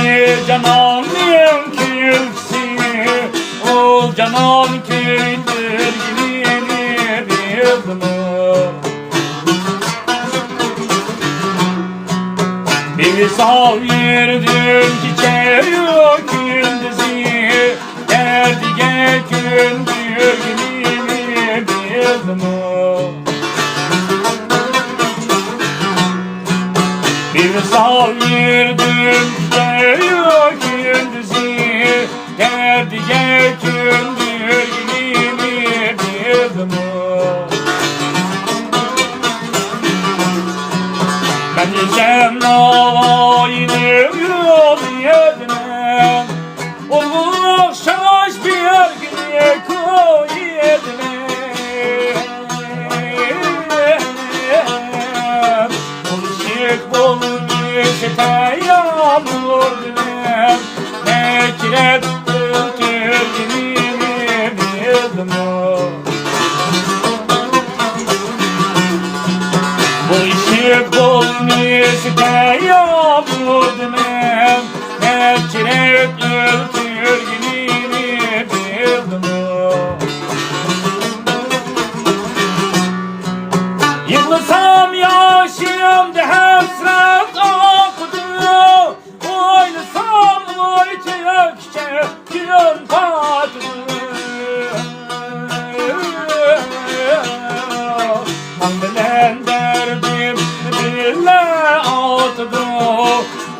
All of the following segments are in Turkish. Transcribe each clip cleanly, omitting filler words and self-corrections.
bir cananın külkisi, ol canan küldür gününü bildim. Bir sal yürüdüm çiçeği gündüzü, derdiye gündür gününü bildim. Bir sal yürüdüm çiçeği gündüzü, derdiye gündür gününü bildim. Ben yiyeceğim navayını yedinem, olmuş şaş bir güne koy yedinem. Konuşuk bulmuş yağmur dinem, Mekret kültür gününü bildim. Bu işi bulmuş da yağmur demem, Mekret kültür gününü bildim. Yıkılsam yaşımda hasret okudu, oynasam oytuyakça gün tadı. Hamdelen derdim bile altıdı,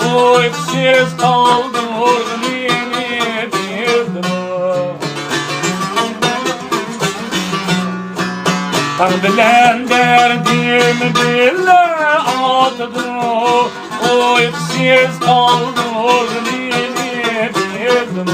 uykusuz kaldım gününü bildim. Hamdelen derdim bile altıdı, uykusuz kaldım gününü bildim.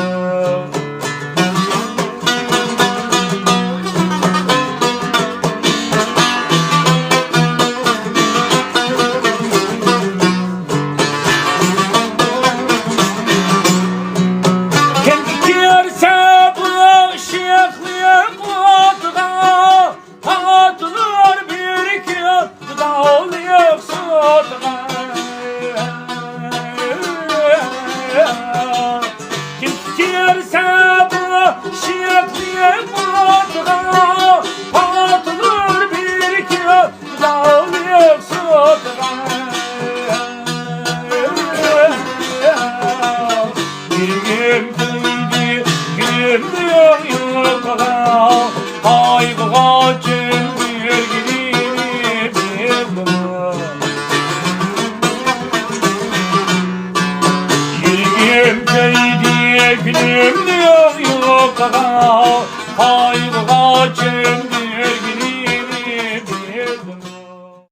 Günüm diyor